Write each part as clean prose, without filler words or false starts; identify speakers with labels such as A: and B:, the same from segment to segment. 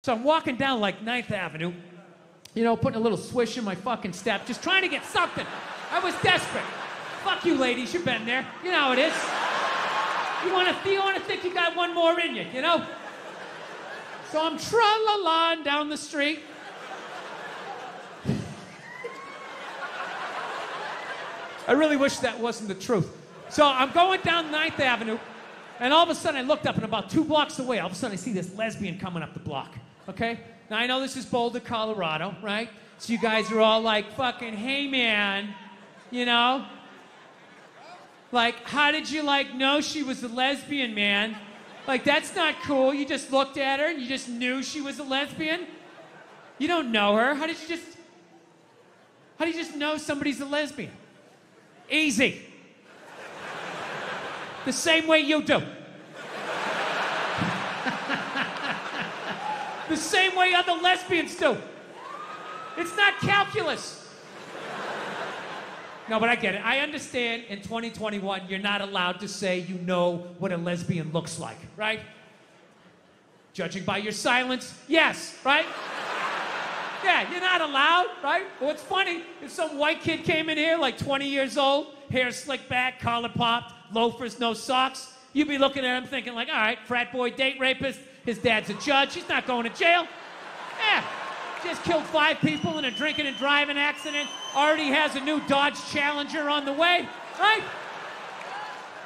A: So I'm walking down like 9th Avenue, you know, putting a little swish in my fucking step, just trying to get something. I was desperate. Fuck you ladies, you've been there. You know how it is. You wanna think you got one more in you, you know? So I'm tra-la-la down the street. I really wish that wasn't the truth. So I'm going down 9th Avenue, and all of a sudden I looked up, and about 2 blocks away, all of a sudden I see this lesbian coming up the block, okay? Now I know this is Boulder, Colorado, right? So you guys are all like, fucking, hey man, you know? Like, how did you like know she was a lesbian, man? Like, that's not cool. You just looked at her and you just knew she was a lesbian? You don't know her. How do you just know somebody's a lesbian? Easy. The same way you do. The same way other lesbians do. It's not calculus. No, but I get it. I understand in 2021, you're not allowed to say you know what a lesbian looks like, right? Judging by your silence, yes, right? Yeah, you're not allowed, right? Well, it's funny, if some white kid came in here, like 20 years old, hair slicked back, collar popped, loafers, no socks, you'd be looking at him thinking like, all right, frat boy, date rapist, his dad's a judge, he's not going to jail. Yeah, just killed 5 people in a drinking and driving accident, already has a new Dodge Challenger on the way, right?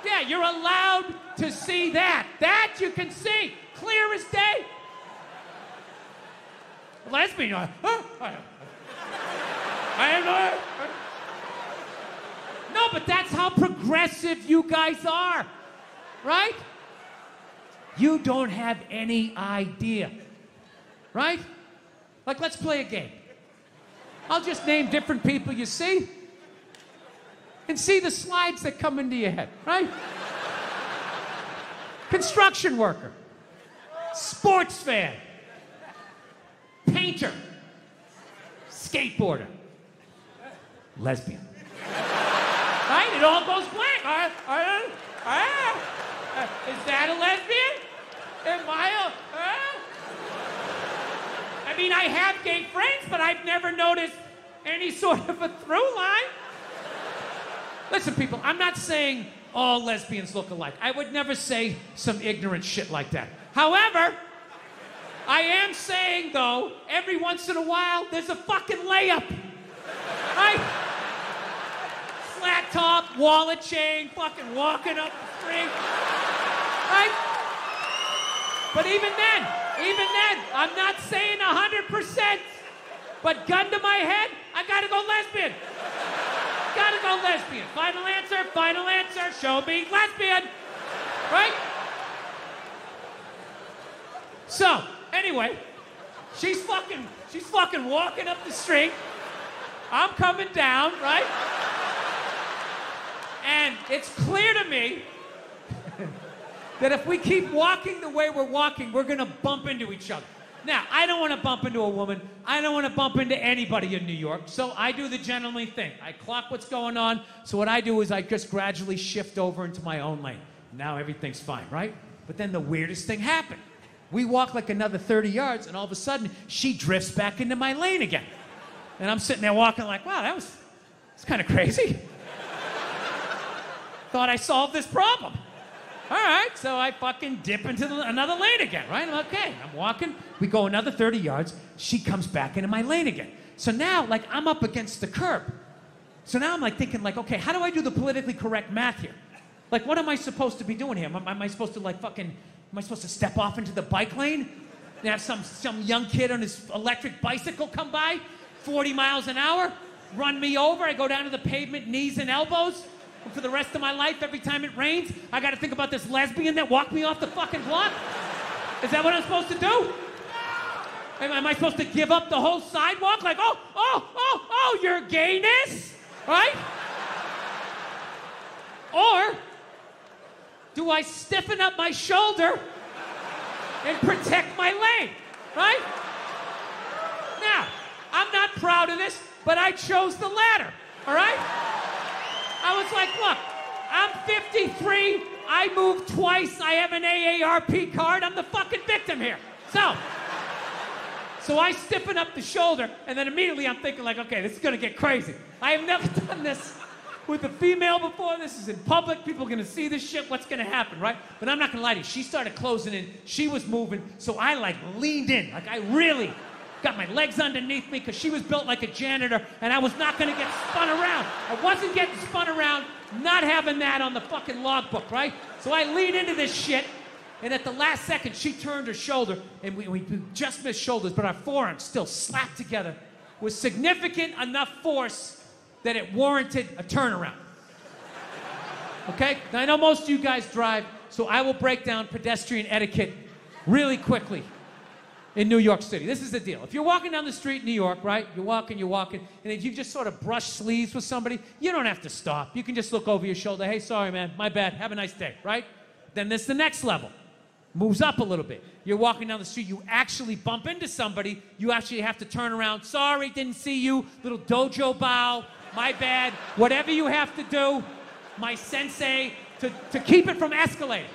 A: Yeah, you're allowed to see that. That you can see, clear as day. Lesbian, I am not. No, but that's how progressive you guys are, right? You don't have any idea, right? Like, let's play a game. I'll just name different people you see and see the slides that come into your head, right? Construction worker, sports fan, painter, skateboarder, lesbian. Right? It all goes blank. Is that a lesbian? Am I I mean, I have gay friends, but I've never noticed any sort of a through line. Listen, people, I'm not saying all lesbians look alike. I would never say some ignorant shit like that. However, I am saying, though, every once in a while, there's a fucking layup. Right? Flat top, wallet chain, fucking walking up the street. Right? But even then, I'm not saying 100%. But gun to my head, I gotta go lesbian. Gotta go lesbian. Final answer, show me lesbian. Right? So, anyway, she's fucking walking up the street. I'm coming down, right? And it's clear to me that if we keep walking the way we're walking, we're gonna bump into each other. Now, I don't wanna bump into a woman. I don't wanna bump into anybody in New York, so I do the gentlemanly thing. I clock what's going on, so what I do is I just gradually shift over into my own lane. Now everything's fine, right? But then the weirdest thing happened. We walk like another 30 yards, and all of a sudden, she drifts back into my lane again. And I'm sitting there walking like, wow, that's kind of crazy. Thought I solved this problem. All right, so I fucking dip into another lane again, right? I'm okay, I'm walking. We go another 30 yards. She comes back into my lane again. So now, like, I'm up against the curb. So now I'm like thinking like, okay, how do I do the politically correct math here? Like, what am I supposed to be doing here? Am I supposed to like fucking, am I supposed to step off into the bike lane and have some young kid on his electric bicycle come by, 40 miles an hour, run me over? I go down to the pavement, knees and elbows. And for the rest of my life, every time it rains, I gotta think about this lesbian that walked me off the fucking block? Is that what I'm supposed to do? Am I supposed to give up the whole sidewalk? Like, oh, your gayness? Right? Or do I stiffen up my shoulder and protect my lane? Right? Now, I'm not proud of this, but I chose the latter. All right? I was like, look, I'm 53, I moved twice, I have an AARP card, I'm the fucking victim here. So, So I stiffen up the shoulder, and then immediately I'm thinking like, okay, this is gonna get crazy. I have never done this with a female before. This is in public. People are gonna see this shit. What's gonna happen, right? But I'm not gonna lie to you. She started closing in. She was moving, so I like leaned in. Like I really got my legs underneath me because she was built like a janitor, and I was not gonna get spun around. I wasn't getting spun around, not having that on the fucking logbook, right? So I leaned into this shit. And at the last second, she turned her shoulder, and we just missed shoulders, but our forearms still slapped together with significant enough force that it warranted a turnaround. Okay? Now, I know most of you guys drive, so I will break down pedestrian etiquette really quickly in New York City. This is the deal. If you're walking down the street in New York, right? You're walking, and if you just sort of brush sleeves with somebody, you don't have to stop. You can just look over your shoulder. Hey, sorry, man. My bad. Have a nice day, right? Then there's the next level. Moves up a little bit. You're walking down the street, you actually bump into somebody, you actually have to turn around. Sorry, didn't see you. Little dojo bow, my bad. Whatever you have to do, my sensei, to keep it from escalating.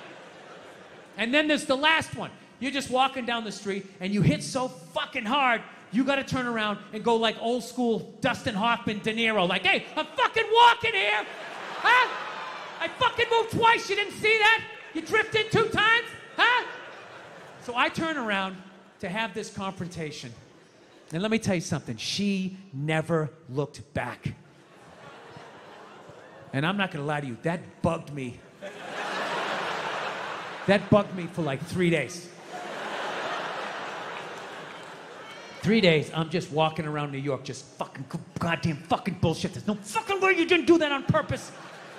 A: And then there's the last one. You're just walking down the street and you hit so fucking hard, you gotta turn around and go like old school Dustin Hoffman, De Niro, like, hey, I'm fucking walking here. Huh? I fucking moved twice, you didn't see that? You drifted 2 times? Huh? So I turn around to have this confrontation. And let me tell you something. She never looked back. And I'm not going to lie to you. That bugged me. That bugged me for like 3 days. 3 days, I'm just walking around New York, just fucking goddamn fucking bullshit. There's no fucking way you didn't do that on purpose.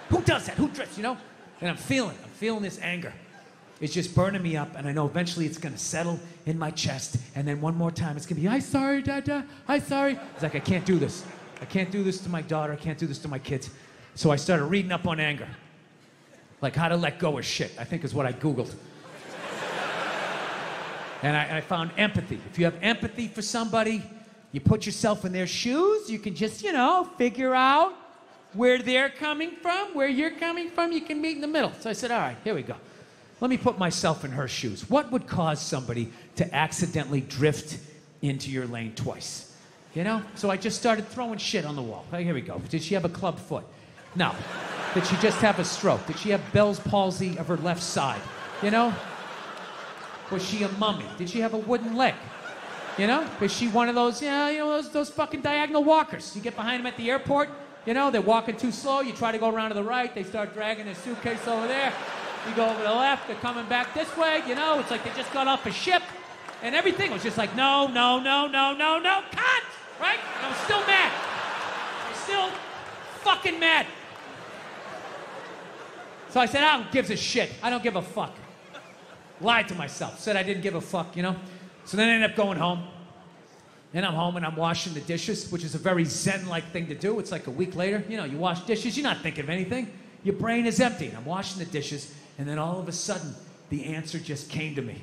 A: Who does that? Who drifts, you know? And I'm feeling this anger. It's just burning me up, and I know eventually it's gonna settle in my chest, and then one more time it's gonna be, I'm sorry, Dada, I'm sorry. It's like, I can't do this. I can't do this to my daughter, I can't do this to my kids. So I started reading up on anger. Like how to let go of shit, I think is what I Googled. And I found empathy. If you have empathy for somebody, you put yourself in their shoes, you can just, you know, figure out where they're coming from, where you're coming from, you can meet in the middle. So I said, all right, here we go. Let me put myself in her shoes. What would cause somebody to accidentally drift into your lane twice? You know? So I just started throwing shit on the wall. Hey, here we go. Did she have a club foot? No. Did she just have a stroke? Did she have Bell's palsy of her left side? You know? Was she a mummy? Did she have a wooden leg? You know? Was she one of those, yeah, you know, those fucking diagonal walkers? You get behind them at the airport, you know, they're walking too slow, you try to go around to the right, they start dragging their suitcase over there. You go over to the left, they're coming back this way, you know, it's like they just got off a ship, and everything was just like, no, no, no, no, no, no, cut! Right? And I was still mad. I was still fucking mad. So I said, I don't give a shit. I don't give a fuck. Lied to myself. Said I didn't give a fuck, you know? So then I ended up going home. Then I'm home and I'm washing the dishes, which is a very zen-like thing to do. It's like a week later, you know, you wash dishes, you're not thinking of anything. Your brain is empty. And I'm washing the dishes, and then all of a sudden, the answer just came to me.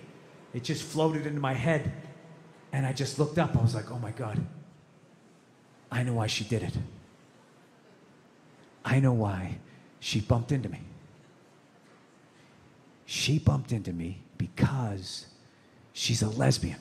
A: It just floated into my head. And I just looked up. I was like, oh my God. I know why she did it. I know why she bumped into me. She bumped into me because she's a lesbian.